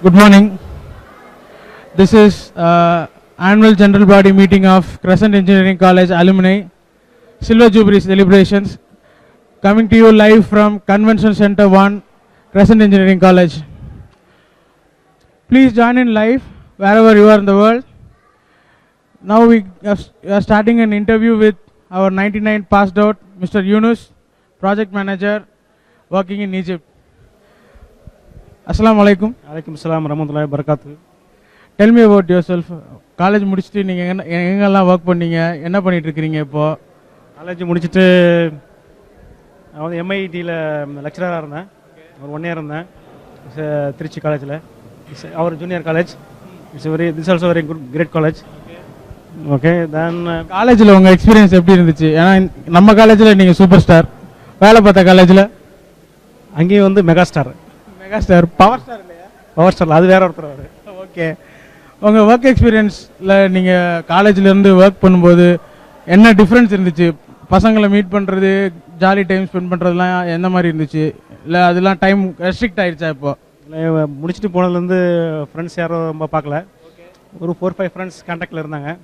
Good morning. This is annual general body meeting of Crescent Engineering College alumni Silver Jubilee celebrations, coming to you live from Convention Center 1, Crescent Engineering College. Please join in live wherever you are in the world. Now we are starting an interview with our 99 passed out, Mr. Yunus, project manager working in Egypt. Assalamu alaikum. Alaikum salam warahmatullahi wabarakatuh. Tell me about yourself. College முடிச்சிட்டு நீங்க எங்கெல்லாம் work பண்ணீங்க, என்ன பண்ணிட்டு இருக்கீங்க இப்போ? College முடிச்சிட்டு நான் வந்து எம்ஐடியில் லெக்சரராக இருந்தேன். ஒரு 1 year இருந்தேன் திருச்சி காலேஜில். அவர் junior college. This also very good great college. Okay then காலேஜில் உங்கள் எக்ஸ்பீரியன்ஸ் எப்படி இருந்துச்சு? ஏன்னா நம்ம காலேஜில் நீங்கள் சூப்பர் ஸ்டார், வேலை பார்த்த காலேஜில் அங்கேயும் வந்து மெகா ஸ்டார். பவர் ஸ்டார் இல்லையா? பவர் ஸ்டார் அது வேற ஒருத்தர் அவர். ஓகே, உங்கள் ஒர்க் எக்ஸ்பீரியன்ஸில் நீங்கள் காலேஜ்லேருந்து ஒர்க் பண்ணும்போது என்ன டிஃப்ரென்ஸ் இருந்துச்சு? பசங்களை மீட் பண்ணுறது, ஜாலி டைம் ஸ்பெண்ட் பண்ணுறதுலாம் எந்த மாதிரி இருந்துச்சு? இல்லை அதெல்லாம் டைம் ரெஸ்ட்ரிக்ட் ஆகிடுச்சா? இப்போ முடிச்சுட்டு போனதுலேருந்து ஃப்ரெண்ட்ஸ் யாரும் ரொம்ப பார்க்கல. ஒரு 4-5 ஃப்ரெண்ட்ஸ் கான்டாக்டில் இருந்தாங்க.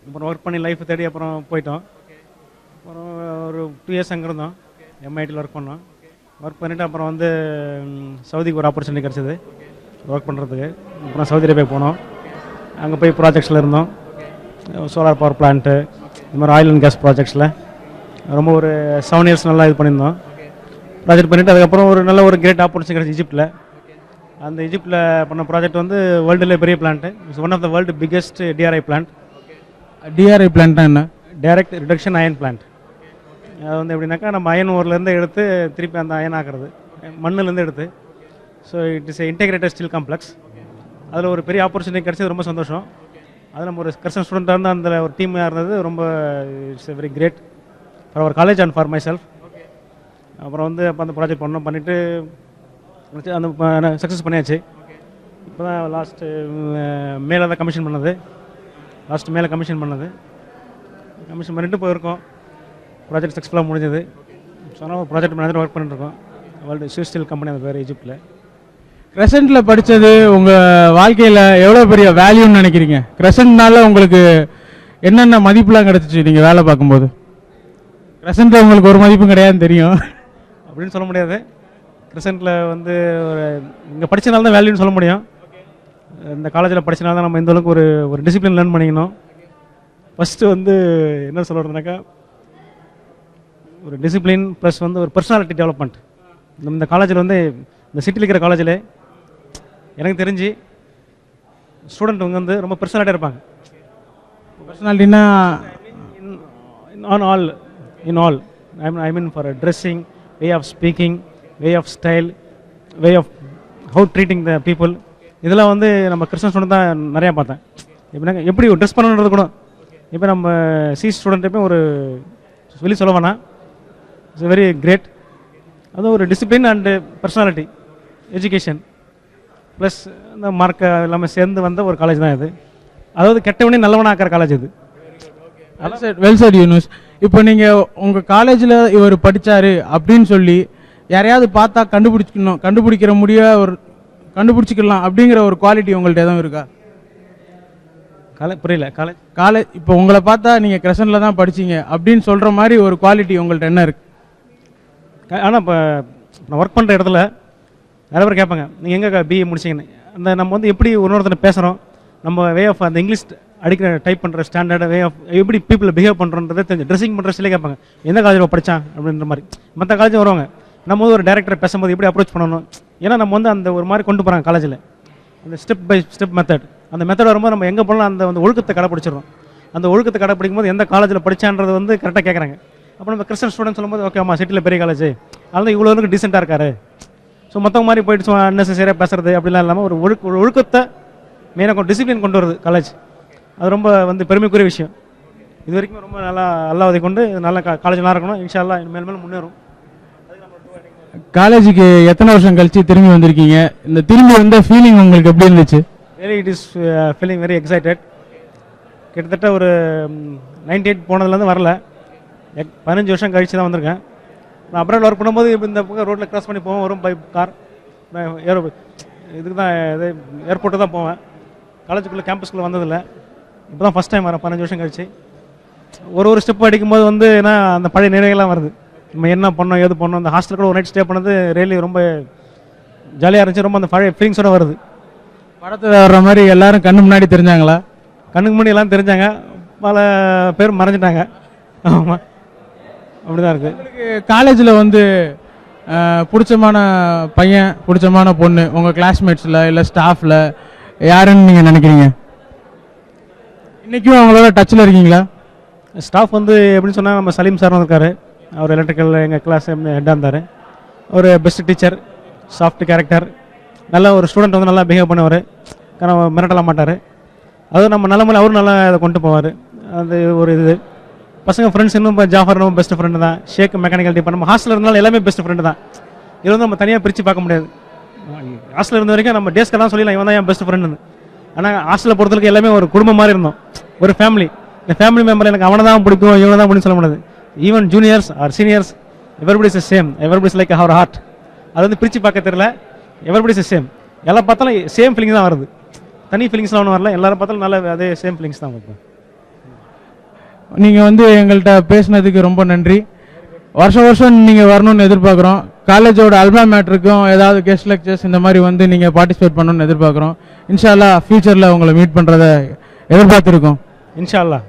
அப்புறம் ஒர்க் பண்ணி லைஃப் தேடி அப்புறம் போயிட்டோம். அப்புறம் ஒரு 2 years அங்கே இருந்தோம். எம்ஐடியில் ஒர்க் பண்ணோம். ஒர்க் பண்ணிவிட்டு அப்புறம் வந்து சவுதிக்கு ஒரு ஆப்பர்ச்சுனிட்டி கிடச்சிது ஒர்க் பண்ணுறதுக்கு. அப்புறம் சவுதி அரேபியா போனோம். அங்கே போய் ப்ராஜெக்ட்ஸில் இருந்தோம். சோலார் பவர் பிளான்ட்டு, இந்த மாதிரி ஆயில் அண்ட் கேஸ் ப்ராஜெக்ட்ஸில் ரொம்ப ஒரு 7 years நல்லா இது பண்ணியிருந்தோம். ப்ராஜெக்ட் பண்ணிவிட்டு அதுக்கப்புறம் ஒரு நல்ல ஒரு கிரேட் ஆப்பர்ச்சுனிட்டி கிடச்சி ஈஜிப்டில். அந்த ஈஜிப்டில் பண்ண ப்ராஜெக்ட் வந்து வேர்ல்டுலேயே பெரிய plant. It's one of the world biggest DRI plant. DRI பிளான்ட்னா என்ன? Direct reduction iron plant. அது வந்து எப்படின்னாக்கா நம்ம அயன் ஓர்லேருந்து எடுத்து திருப்பி அந்த அயன் ஆக்குறது, மண்ணிலேருந்து எடுத்து. So it is integrated steel complex. அதில் ஒரு பெரிய ஆப்பர்ச்சுனிட்டி கிடச்சது, ரொம்ப சந்தோஷம். அது நம்ம ஒரு கர்சன் ஸ்டூடெண்ட்டாக இருந்து அந்த ஒரு டீமாக இருந்தது ரொம்ப it's very great for our college and for my self. அப்புறம் வந்து அப்போ அந்த ப்ராஜெக்ட் பண்ணோம். பண்ணிவிட்டு அந்த சக்ஸஸ் பண்ணியாச்சு. இப்போ தான் லாஸ்ட்டு மேலே தான் கமிஷன் பண்ணது. கமிஷன் பண்ணிட்டு போயிருக்கோம். ப்ராஜெக்ட் சக்ஸஸ்ஃபுல்லாக முடிஞ்சது. ஸோ ஆனால் ப்ராஜெக்ட் மேனேஜர் ஒர்க் பண்ணிட்டுருக்கோம். வேர்ல்டு ஸ்விஸ் ஸ்டீல் கம்பெனி அது பேர் ஈஜிப்டில். கிரெசென்ட்டில் படித்தது உங்கள் வாழ்க்கையில் எவ்வளோ பெரிய வேல்யூன்னு நினைக்கிறீங்க? கிரெசென்ட்னால உங்களுக்கு என்னென்ன மதிப்புலாம் கிடச்சிச்சு நீங்கள் வேலை பார்க்கும்போது? கிரெசென்ட்டில் உங்களுக்கு ஒரு மதிப்பும் கிடையாதுன்னு தெரியும். அப்படின்னு சொல்ல முடியாது. கிரெசென்ட்டில் வந்து ஒரு இங்கே படித்தனால தான் வேல்யூன்னு சொல்ல முடியும். இந்த காலேஜில் படித்தனால தான் நம்ம இந்த அளவுக்கு ஒரு டிசிப்ளின் லேர்ன் பண்ணிக்கணும். ஃபஸ்ட்டு வந்து என்ன சொல்கிறதுனாக்கா, ஒரு டிசிப்ளின் ப்ளஸ் வந்து ஒரு பர்சனாலிட்டி டெவலப்மெண்ட். இந்த காலேஜில் வந்து இந்த சிட்டியில் இருக்கிற காலேஜில் எனக்கு தெரிஞ்சு ஸ்டூடெண்ட் வந்து ரொம்ப பர்சனாலிட்டியாக இருப்பாங்க. பர்சனாலிட்டினா in all I mean for dressing, way of speaking, way of style, way of how treating the people. இதெல்லாம் வந்து நம்ம கிறிஸ்டன் ஸ்டூடெண்ட் தான் நிறையா பார்த்தேன். எப்படின்னா எப்படி ட்ரெஸ் பண்ணுறது கூட. இப்போ நம்ம ஸ்டூடெண்ட் எப்போ ஒரு சொல்லி சொல்ல வேணாம். It's very great. அது ஒரு discipline and personality, education plus இந்த மார்க்கை எல்லாமே சேர்ந்து வந்த ஒரு காலேஜ் தான் இது. அதாவது கெட்டவனே நல்லவனாக்கிற காலேஜ் இது. Well set Yunus. இப்போ நீங்கள் உங்கள் காலேஜில் இவர் படித்தார் அப்படின்னு சொல்லி யாரையாவது பார்த்தா கண்டுபிடிச்சிக்கலாம் அப்படிங்கிற ஒரு குவாலிட்டி உங்கள்கிட்ட எதுவும் இருக்கா? புரியல. காலேஜ் இப்போ உங்களை பார்த்தா நீங்கள் கிரெசென்ட்டில் தான் படிச்சீங்க அப்படின்னு சொல்கிற மாதிரி ஒரு குவாலிட்டி உங்கள்கிட்ட என்ன இருக்குது? ஆனால் இப்போ நான் ஒர்க் பண்ணுற இடத்துல நிறைய பேர் கேட்பாங்க, நீங்கள் எங்கே பிஏ முடிச்சிங்கன்னு. அந்த நம்ம வந்து எப்படி ஒருத்தனை பேசுகிறோம், நம்ம வே ஆஃப் அந்த இங்கிலீஷ் அடிக்கிற டைப் பண்ணுற ஸ்டாண்டர்ட் வே ஆஃப் எப்படி பீப்புளை பிஹேவ் பண்ணுறன்றதே தெரிஞ்சு. ட்ரெஸ்ஸிங் பண்ணுற சிலே கேட்பாங்க, எந்த காலேஜில் படித்தான் அப்படின்ற மாதிரி. மற்ற காலேஜும் வருவாங்க. நம்ம வந்து ஒரு டேரக்டரை பேசும்போது எப்படி அப்ரோச் பண்ணணும், ஏன்னா நம்ம வந்து அந்த ஒரு மாதிரி கொண்டு போகிறாங்க காலேஜில். அந்த ஸ்டெப் பை ஸ்டெப் மெத்தட், அந்த மெத்தட் வரும்போது நம்ம எங்கே போனாலும் அந்த ஒழுக்கத்தை கடைப்பிடிச்சிடறோம். அந்த ஒழுக்கத்தை கடைப்பிடிக்கும் போது எந்த காலேஜில் படித்தான்றது வந்து கரெக்டாக கேட்குறாங்க. அப்போ நம்ம கிறிஸ்டன் ஸ்டூடெண்ட் சொல்லும்போது ஓகே ஆமாம் சிட்டியில் பெரிய காலேஜ், அதனால் இவ்வளோ வந்து டீசெண்டாக இருக்காரு. ஸோ மற்றவங்க மாதிரி போயிட்டு அன்னெசரியாக பேசுறது அப்படிலாம் இல்லாமல் ஒரு ஒழுக்கத்தை மெயினாக டிசிப்ளின் கொண்டு வருது காலேஜ். அது ரொம்ப வந்து பெருமைக்குரிய விஷயம். இது வரைக்கும் ரொம்ப நல்லா அல்லாஹ்வை கொண்டு நல்ல காலேஜ் நல்லா இருக்கணும். இன்ஷா அல்லாஹ் மேல் மேலும் முன்னேறும். காலேஜுக்கு எத்தனை வருஷம் கழிச்சு திரும்பி வந்திருக்கீங்க? இந்த திரும்பி வந்த ஃபீலிங் உங்களுக்கு எப்படி இருந்துச்சு? It is feeling very excited. கிட்டத்தட்ட ஒரு 98 போனதுலேருந்து வரல, 15 வருஷம் கழிச்சு தான் வந்திருக்கேன். நான் அப்ராட் ஒர்க் பண்ணும்போது இந்த பக்கம் ரோட்டில் கிராஸ் பண்ணி போவோம், வரும் பை கார் ஏரோ இதுக்கு தான் இது ஏர்போர்ட்டு தான் போவேன். காலேஜுக்குள்ளே கேம்பஸ்குள்ளே வந்ததில்லை. இப்போ தான் ஃபஸ்ட் டைம் வரேன் 15 வருஷம் கழிச்சு. ஒரு ஸ்டெப் அடிக்கும்போது வந்து ஏன்னா அந்த பழைய நினைவுகள்லாம் வருது. நம்ம என்ன பண்ணோம் ஏது பண்ணோம், அந்த ஹாஸ்டல் கூட ஒரு நைட் ஸ்டே பண்ணது ரியலி ரொம்ப ஜாலியாக இருந்துச்சு. ரொம்ப அந்த பழைய ஃபீலிங்ஸோட வருது. படத்தில் வர்ற மாதிரி எல்லாரும் கண்ணு முன்னாடி தெரிஞ்சாங்களா? கண்ணுக்கு முன்னாடி எல்லாம் தெரிஞ்சாங்க, பல பேர் மறைஞ்சிட்டாங்க. ஆமாம், அப்படி தான் இருக்குது. உங்களுக்கு காலேஜில் வந்து பிடிச்சமான பையன் பிடிச்சமான பொண்ணு உங்கள் கிளாஸ்மேட்ஸில் இல்லை ஸ்டாஃபில் யாருன்னு நீங்கள் நினைக்கிறீங்க? இன்றைக்கும் அவங்களோட டச்சில் இருக்கீங்களா? ஸ்டாஃப் வந்து எப்படின்னு சொன்னால் நம்ம சலீம் சார் இருக்கார். அவர் எலக்ட்ரிக்கல் எங்கள் கிளாஸ் ஹெட்டாக இருந்தார். ஒரு பெஸ்ட் டீச்சர், சாஃப்ட் கேரக்டர், நல்ல ஒரு ஸ்டூடெண்ட் வந்து நல்லா பிஹேவ் பண்ணுவார். காரணம் மிரட்டலாம் மாட்டார். அதுவும் நம்ம நல்ல முறை அவரும் நல்லா அதை கொண்டு போவார். அது ஒரு இது பசங்க ஃப்ரெண்ட்ஸ் இன்னும் இப்போ ஜாஃபர் நம்ம பெஸ்ட் ஃப்ரெண்டு தான். ஷேக் மெக்கானிக்கல் டிபார்ட்மெண்ட் நம்ம ஹாஸ்டலில் இருந்தாலும் எல்லாமே பெஸ்ட் ஃப்ரெண்டு தான். இது வந்து நம்ம தனியாக பிரித்து பார்க்க முடியாது. ஹாஸ்டலில் இருந்த வரைக்கும் நம்ம டேஸ்க்கெல்லாம் சொல்லலாம் இவன் தான் என் பெஸ்ட் ஃப்ரெண்டுன்னு. ஆனால் ஹாஸ்டலில் பொறுத்தவரைக்கும் எல்லாமே ஒரு குடும்பம் மாதிரி இருந்தோம், ஒரு ஃபேமிலி. இந்த ஃபேமிலி மெம்பர் எனக்கு அவனை தான் பிடிக்கும் இவனை தான் பிடிக்கும் சொல்ல முடியாது. Even juniors or seniors everybody is same, everybody is like our heart. அது வந்து பிரித்து பார்க்க தெரியல. எவரிபடி இஸ் சேம், எல்லாம் பார்த்தாலும் சேம் ஃபீலிங்ஸ் தான் வருது. தனி ஃபீலிங்ஸ்லாம் ஒன்றும் வரல, எல்லாரும் பார்த்தாலும் நல்ல அதே சேம் ஃபீலிங்ஸ் தான் வருது. நீங்கள் வந்து எங்கள்கிட்ட பேசினதுக்கு ரொம்ப நன்றி. வருஷம் வருஷம் நீங்கள் வரணும்னு எதிர்பார்க்குறோம். காலேஜோட அல்மா மேட்ருக்கும் ஏதாவது கெஸ்ட் லெக்சர்ஸ் இந்த மாதிரி வந்து நீங்கள் பார்ட்டிசிபேட் பண்ணணும்னு எதிர்பார்க்குறோம். இன்ஷா அல்லாஹ் ஃபியூச்சரில் உங்களை மீட் பண்ணுறதை எதிர்பார்த்துருக்கோம். இன்ஷா அல்லாஹ்.